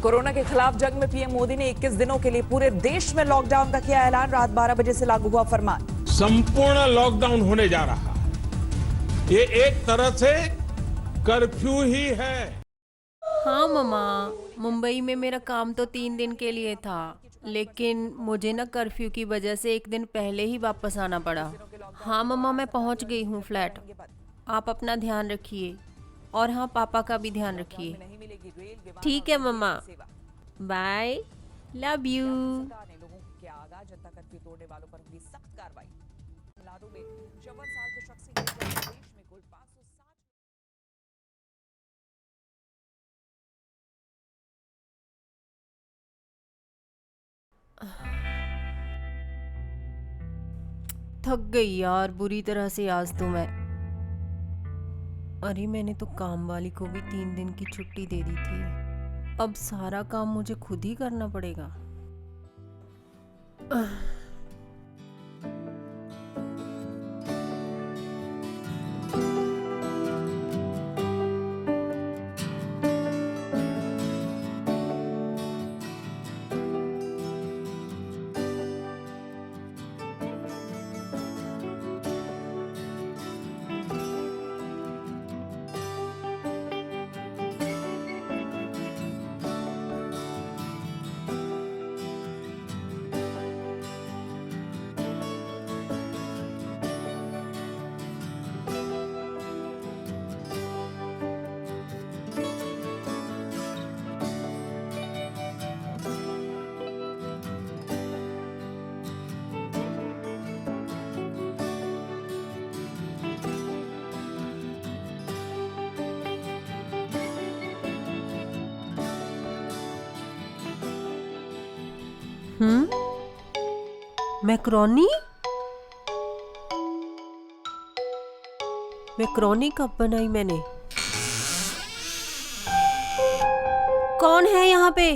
Corona के खिलाफ जंग में पीएम मोदी ने 21 दिनों के लिए पूरे देश में लॉकडाउन का किया ऐलान। रात 12 बजे से लागू हुआ फरमान। संपूर्ण लॉकडाउन होने जा रहा है। ये एक तरह से कर्फ्यू ही है। हाँ मम्मा, मुंबई में मेरा काम तो 3 दिन के लिए था, लेकिन मुझे ना कर्फ्यू की वजह से एक दिन पहले ही वापस आना पड़ा। हाँ मम्मा, मैं पहुंच गई हूँ फ्लैट। आप अपना ध्यान रखिए और हाँ, पापा का भी ध्यान रखिए। ठीक है मम्मा, bye, love you. Janata curfew तोड़ने वालों पर हुई सख्त कार्रवाई। तमिलनाडु में 54 साल के शख्स की हत्या। देश में कुल 560 थक गई यार बुरी तरह से आज तो मैं। अरे मैंने तो काम वाली को भी 3 दिन की छुट्टी दे दी थी। अब सारा काम मुझे खुद ही करना पड़ेगा। मैक्रोनी? मैक्रोनी कब बनाई मैंने? कौन है यहाँ पे?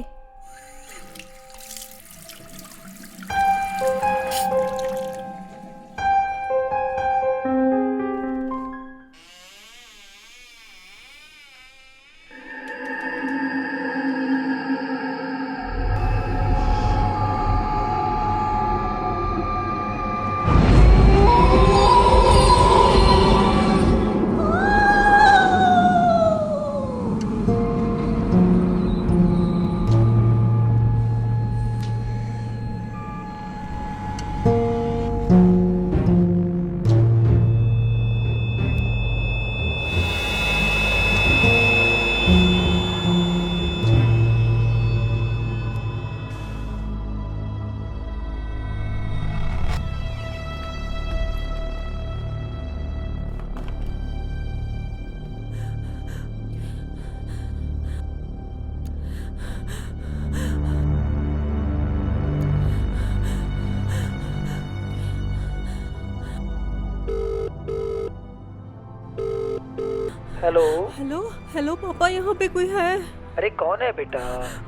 हेलो। हेलो हेलो पापा, यहाँ पे कोई है? अरे कौन है बेटा?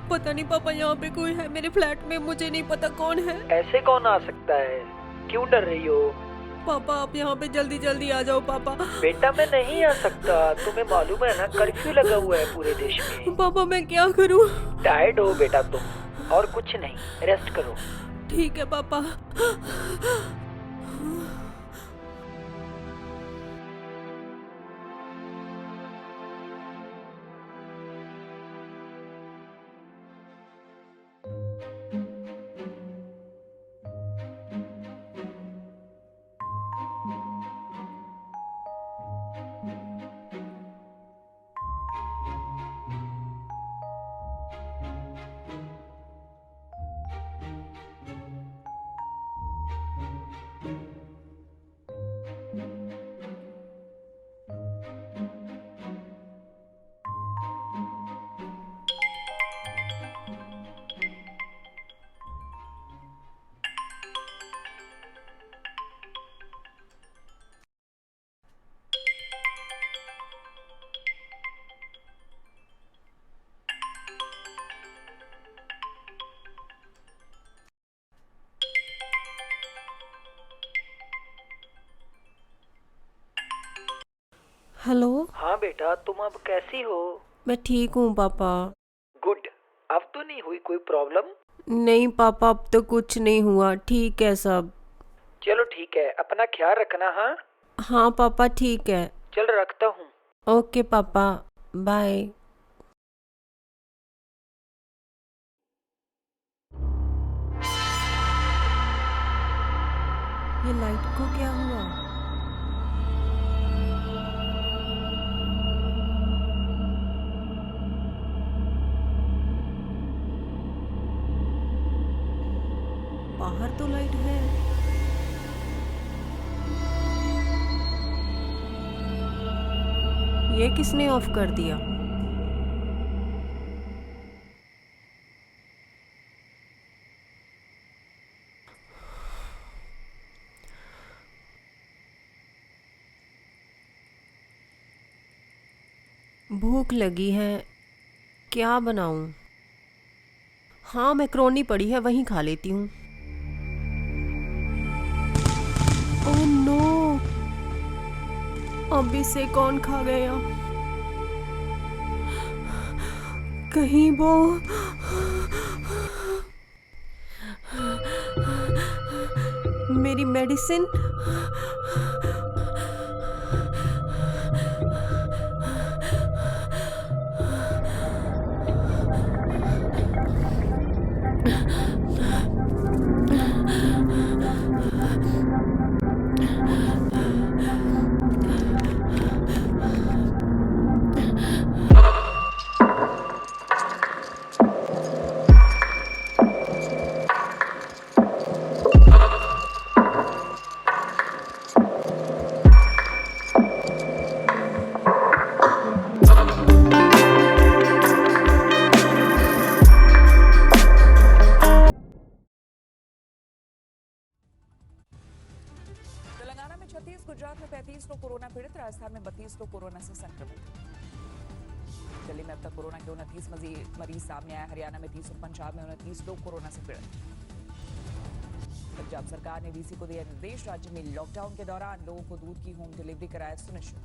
पता नहीं पापा, यहाँ पे कोई है मेरे फ्लैट में, मुझे नहीं पता कौन है। ऐसे कौन आ सकता है? क्यों डर रही हो? पापा आप यहाँ पे जल्दी जल्दी आ जाओ पापा। बेटा मैं नहीं आ सकता, तुम्हें मालूम है ना कर्फ्यू लगा हुआ है पूरे देश में। पापा मैं क्या करूँ? टायर्ड हो बेटा तुम, और कुछ नहीं, रेस्ट करो। ठीक है पापा। हेलो। हाँ बेटा, तुम अब कैसी हो? मैं ठीक हूँ पापा। गुड। अब तो नहीं हुई कोई प्रॉब्लम? नहीं पापा, अब तो कुछ नहीं हुआ, ठीक है सब। चलो ठीक है, अपना ख्याल रखना। हाँ हाँ पापा ठीक है। चल रखता हूँ। ओके पापा, बाय। ये लाइट को क्या हुआ? बाहर तो लाइट है। ये किसने ऑफ कर दिया? भूख लगी है, क्या बनाऊं? हाँ मैक्रोनी पड़ी है, वहीं खा लेती हूँ। ओह नो, अभी से कौन खा गया? कहीं वो मेरी मेडिसिन। तेलंगाना में 36, गुजरात में 35 लोग कोरोना पीड़ित, राजस्थान में 32 लोग कोरोना से संक्रमित। दिल्ली में अब तक कोरोना के 29 मरीज सामने आए, हरियाणा में 30 और पंजाब में 29 लोग कोरोना से पीड़ित। पंजाब सरकार ने डीसी को दिया निर्देश, राज्य में लॉकडाउन के दौरान लोगों को दूध की होम डिलीवरी कराए सुनिश्चित।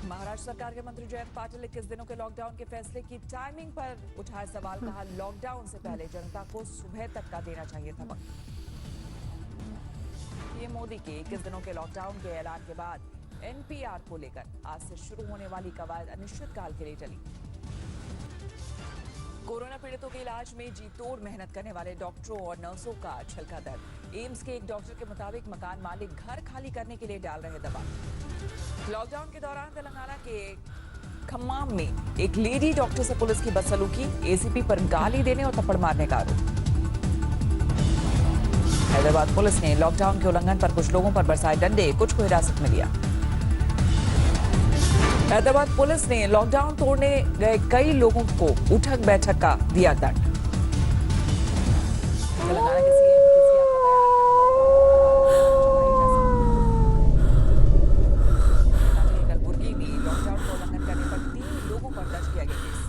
महाराष्ट्र सरकार के मंत्री जयंत पाटिल 21 दिनों के लॉकडाउन के फैसले की टाइमिंग पर उठाए सवाल, कहा लॉकडाउन से पहले जनता को सुबह तक का देना चाहिए था वक्त। पीएम मोदी के 21 दिनों के लॉकडाउन के ऐलान के बाद एनपीआर को लेकर आज से शुरू होने वाली कवायद अनिश्चितकाल के लिए टली। कोरोना पीड़ितों के इलाज में जी तोड़ मेहनत करने वाले डॉक्टरों और नर्सों का छलका दर्द। एम्स के एक डॉक्टर के मुताबिक मकान मालिक घर खाली करने के लिए डाल रहे दबाव। लॉकडाउन के दौरान तेलंगाना के खम्माम में एक लेडी डॉक्टर से पुलिस की बदसलूकी, एसीपी पर गाली देने और थप्पड़ मारने का आरोप। हैदराबाद पुलिस ने लॉकडाउन के उल्लंघन पर कुछ लोगों पर बरसाए डंडे, कुछ को हिरासत में लिया। हैदराबाद पुलिस ने लॉकडाउन तोड़ने गए कई लोगों को उठक बैठक का दिया दंड। तेलंगाना के सीएम केसीआर का बयान, कलबुर्गी में लॉकडाउन का उल्लंघन करने पर 3 लोगों पर दर्ज किया गया केस।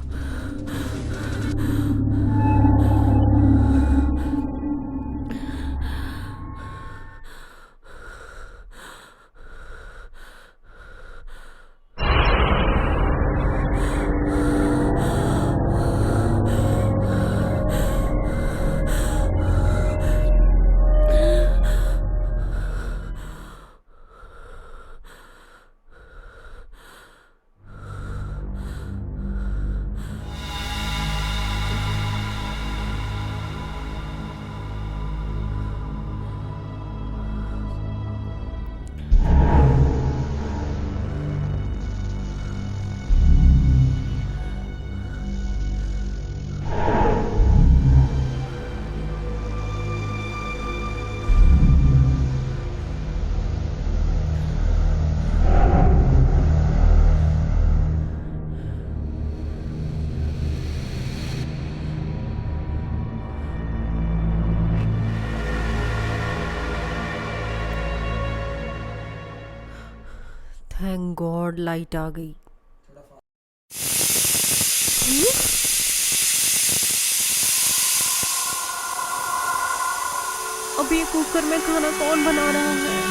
थैंक गॉड लाइट आ गई। अब ये कुकर में खाना कौन बना रहा है?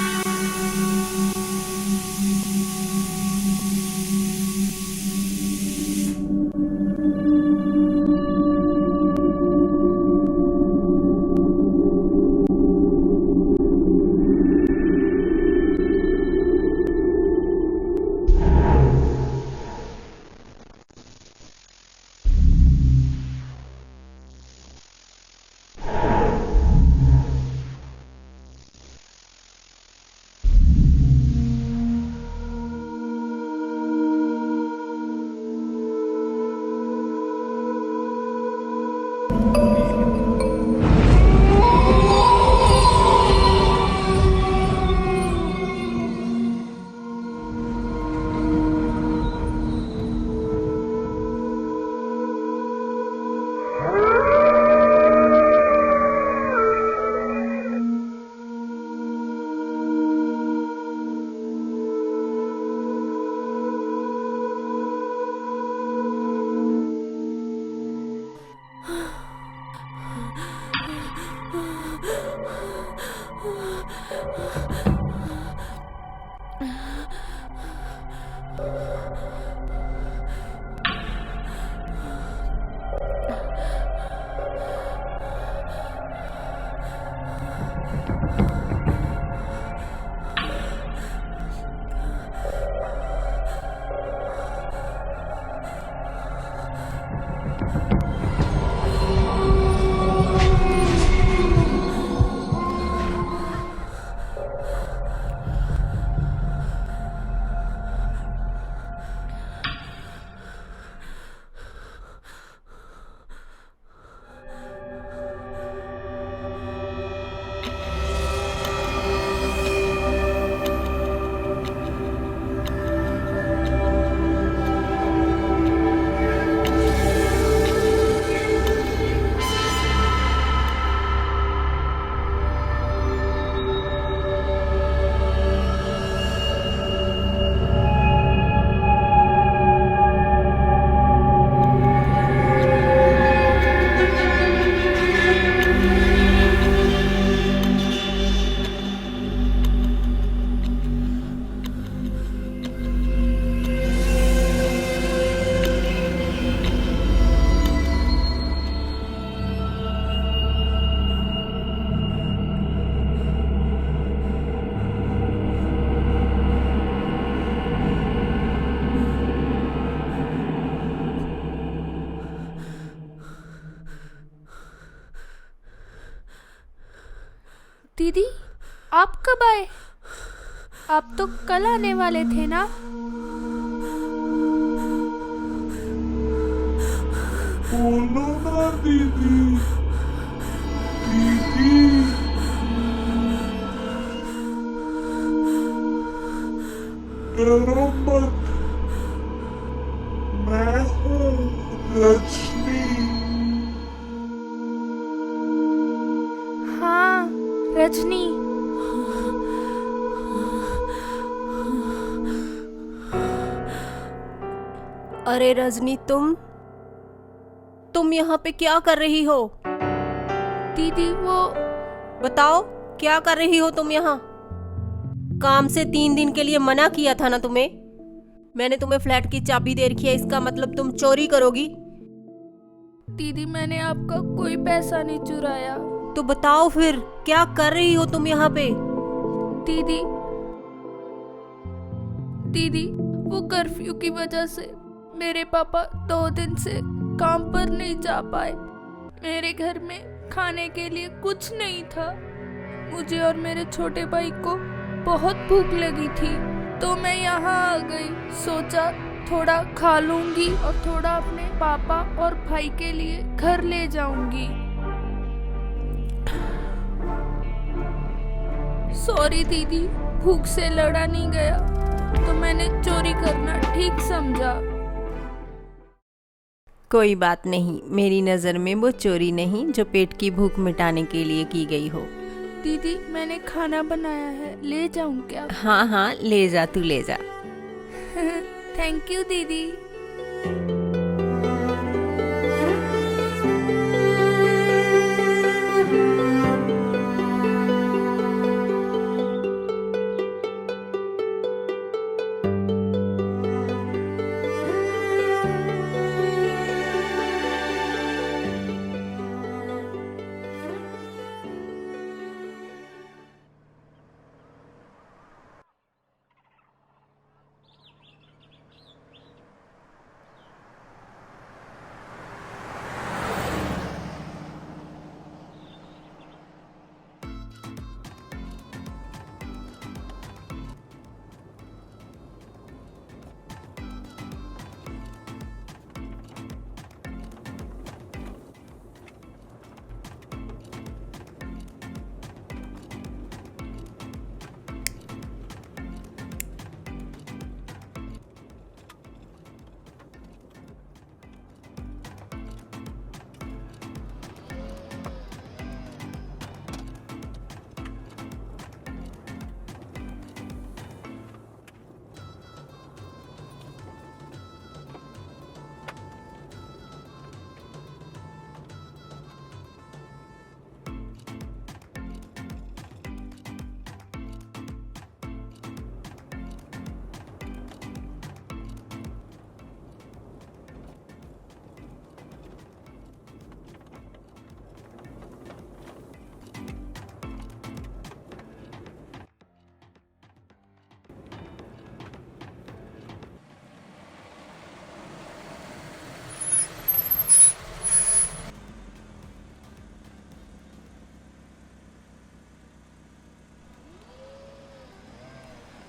दीदी, आप कब आए? आप तो कल आने वाले थे ना? बोलो ना दीदी, दीदी। डरो मत, मैं हूँ रजनी। हाँ, रजनी। अरे रजनी, तुम यहाँ पे क्या कर रही हो? दीदी वो बताओ, क्या कर रही हो तुम यहाँ? काम से 3 दिन के लिए मना किया था ना तुम्हें? मैंने तुम्हें फ्लैट की चाबी दे रखी है, इसका मतलब तुम चोरी करोगी? दीदी, मैंने आपका कोई पैसा नहीं चुराया। तो बताओ फिर, क्या कर रही हो तुम यहाँ पे? दीदी, वो कर्फ्यू की वजह से मेरे पापा 2 दिन से काम पर नहीं जा पाए। मेरे घर में खाने के लिए कुछ नहीं था। मुझे और मेरे छोटे भाई को बहुत भूख लगी थी, तो मैं यहाँ आ गई। सोचा थोड़ा खा लूंगी और थोड़ा अपने पापा और भाई के लिए घर ले जाऊंगी। सॉरी दीदी, भूख से लड़ा नहीं गया, तो मैंने चोरी करना ठीक समझा। कोई बात नहीं, मेरी नज़र में वो चोरी नहीं जो पेट की भूख मिटाने के लिए की गई हो। दीदी, मैंने खाना बनाया है, ले जाऊं क्या? हाँ हाँ, ले जा, तू ले जा। थैंक यू दीदी।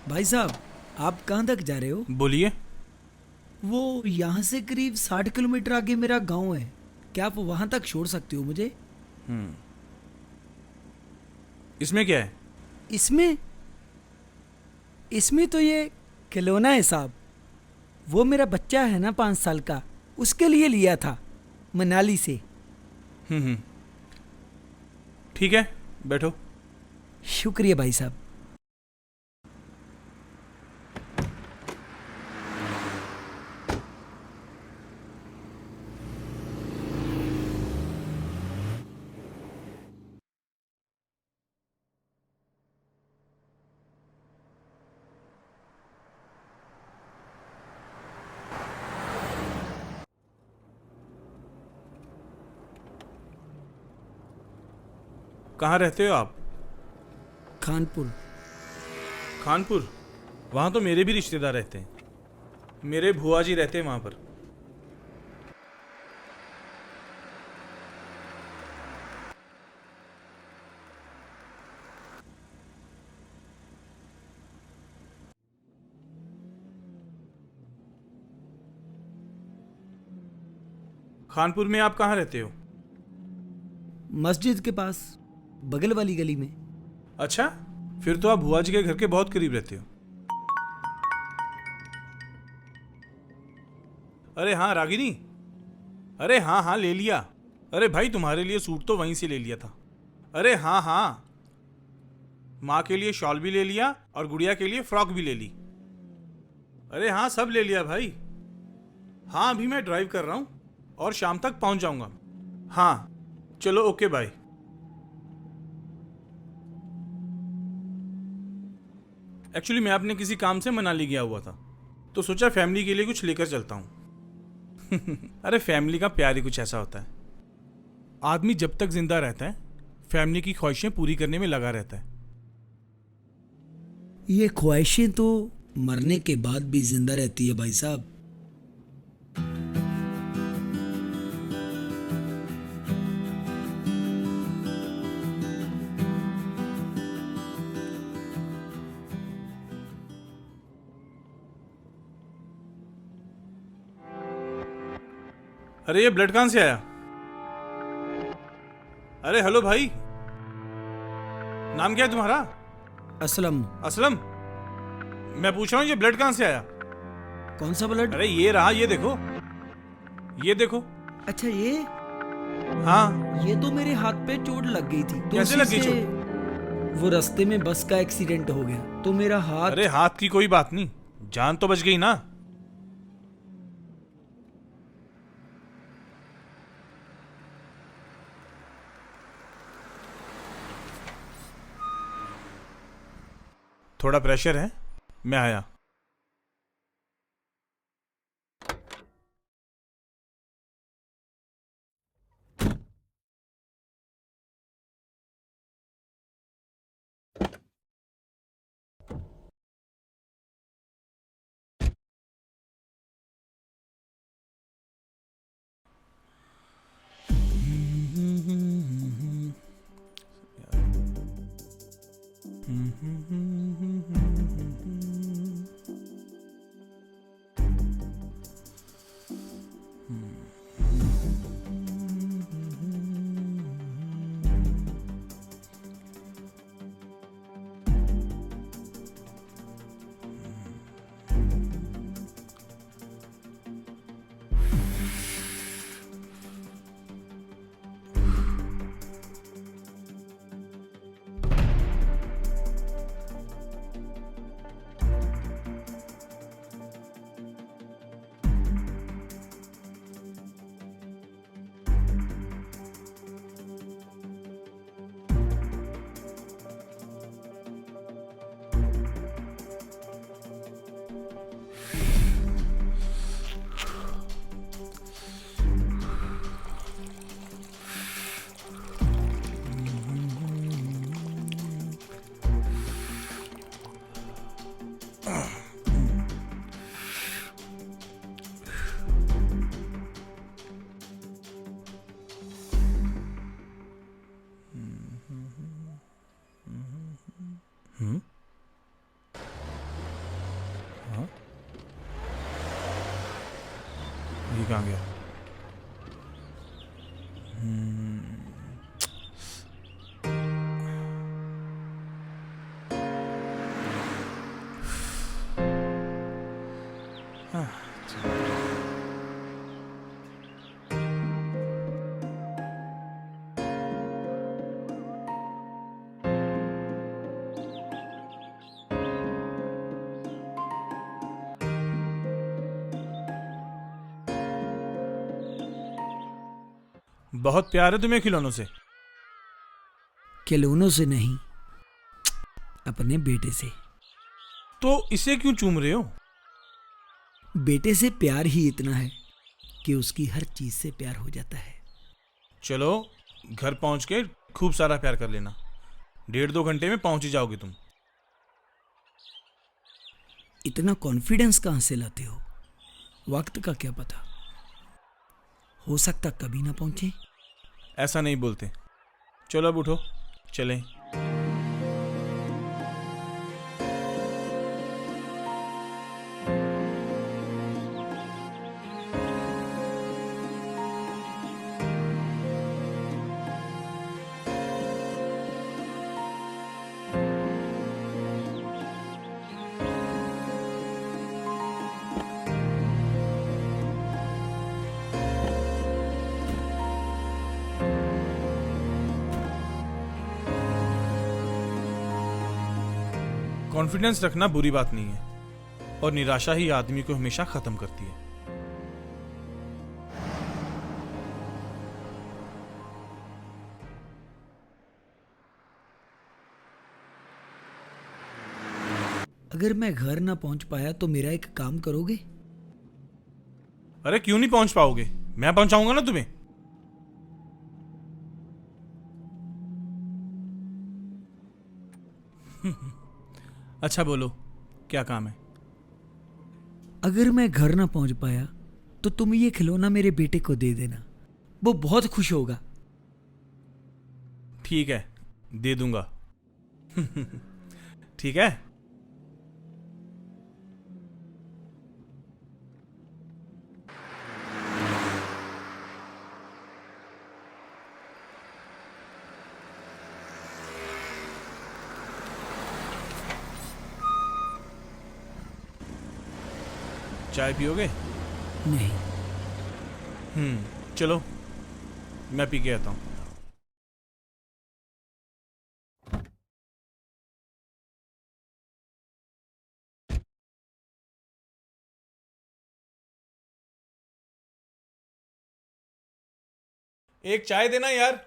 भाई साहब, आप कहाँ तक जा रहे हो? बोलिए। वो यहाँ से करीब 60 किलोमीटर आगे मेरा गांव है। क्या आप वहाँ तक छोड़ सकते हो मुझे? इसमें क्या है? इसमें तो ये खिलौना है साहब। वो मेरा बच्चा है ना 5 साल का, उसके लिए लिया था मनाली से। ठीक है, बैठो। शुक्रिया भाई साहब। कहाँ रहते हो आप? कानपुर। कानपुर? वहाँ तो मेरे भी रिश्तेदार रहते हैं। मेरे भुआ जी रहते हैं वहाँ पर। कानपुर में आप कहाँ रहते हो? मस्जिद के पास, बगल वाली गली में। अच्छा, फिर तो आप भुआ जी के घर के बहुत करीब रहते हो। अरे हाँ रागिनी, अरे हाँ ले लिया। अरे भाई, तुम्हारे लिए सूट तो वहीं से ले लिया था। अरे हाँ, माँ के लिए शॉल भी ले लिया और गुड़िया के लिए फ्रॉक भी ले ली। अरे हाँ, सब ले लिया भाई। हाँ, अभी मैं ड्राइव कर रहा हूँ और शाम तक पहुंच जाऊंगा। हाँ चलो, ओके बाय। एक्चुअली मैं अपने किसी काम से मनाली गया हुआ था, तो सोचा फैमिली के लिए कुछ लेकर चलता हूं। अरे फैमिली का प्यार ही कुछ ऐसा होता है। आदमी जब तक जिंदा रहता है फैमिली की ख्वाहिशें पूरी करने में लगा रहता है। ये ख्वाहिशें तो मरने के बाद भी जिंदा रहती है भाई साहब। अरे ये ब्लड कहां से आया? अरे हेलो भाई, नाम क्या है तुम्हारा? असलम। असलम? मैं पूछ रहा हूँ ये ब्लड कहां से आया? कौन सा ब्लड? अरे ये रहा, ये देखो, ये देखो। अच्छा ये? हाँ। ये तो मेरे हाथ पे चोट लग गई थी, तो कैसे उसी लग गई से चोट? वो रास्ते में बस का एक्सीडेंट हो गया तो मेरा हाथ। अरे हाथ की कोई बात नहीं, जान तो बच गई ना। थोड़ा प्रेशर है, मैं आया। बहुत प्यार है तुम्हें खिलौनों से। खिलौनों से नहीं, अपने बेटे से। तो इसे क्यों चूम रहे हो? बेटे से प्यार ही इतना है कि उसकी हर चीज से प्यार हो जाता है। चलो घर पहुंच के खूब सारा प्यार कर लेना। 1.5-2 घंटे में पहुंच ही जाओगे तुम। इतना कॉन्फिडेंस कहां से लाते हो? वक्त का क्या पता, हो सकता कभी ना पहुंचे। ऐसा नहीं बोलते। चलो अब उठो, चलें। कॉन्फिडेंस रखना बुरी बात नहीं है, और निराशा ही आदमी को हमेशा खत्म करती है। अगर मैं घर ना पहुंच पाया तो मेरा एक काम करोगे? अरे क्यों नहीं पहुंच पाओगे, मैं पहुंचाऊंगा ना तुम्हें। अच्छा बोलो, क्या काम है? अगर मैं घर ना पहुंच पाया तो तुम ये खिलौना मेरे बेटे को दे देना, वो बहुत खुश होगा। ठीक है, दे दूंगा। ठीक है। चाय पियोगे? नहीं। चलो मैं पी के आता हूं। एक चाय देना यार।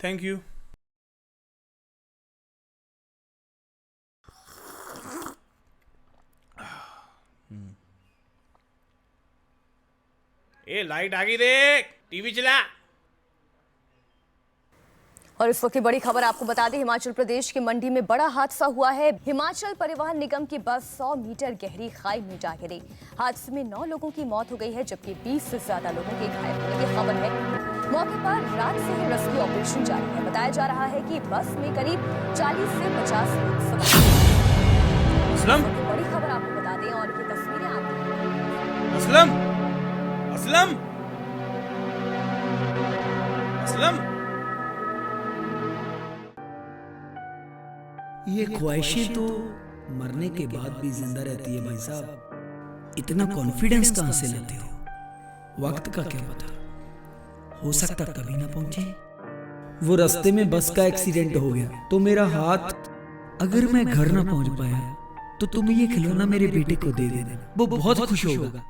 Thank you. ए लाइट आ गई, देख टीवी चला। और इस वक्त की बड़ी खबर आपको बता दें, हिमाचल प्रदेश के मंडी में बड़ा हादसा हुआ है। हिमाचल परिवहन निगम की बस 100 मीटर गहरी खाई में जा गिरी। हादसे में 9 लोगों की मौत हो गई है, जबकि 20 से ज्यादा लोगों के घायल होने की खबर है। मौके पर रात से ही रेस्क्यू ऑपरेशन जारी है। बताया जा रहा है कि बस में करीब 40 से 50 लोग सवार थे। असलम, बड़ी खबर आपको बता दें और ये तस्वीरें आपको। असलम, असलम, असलम। ये ख्वाहिशें तो मरने के बाद भी जिंदा रहती है भाई साहब। इतना कॉन्फिडेंस कहां से लेते हो? वक्त का क्या पता, हो सकता कभी ना पहुंचे। वो रास्ते में बस का एक्सीडेंट हो गया तो मेरा हाथ, अगर मैं घर ना पहुंच पाया तो तुम ये खिलौना मेरे बेटे को दे देना, वो बहुत खुश होगा।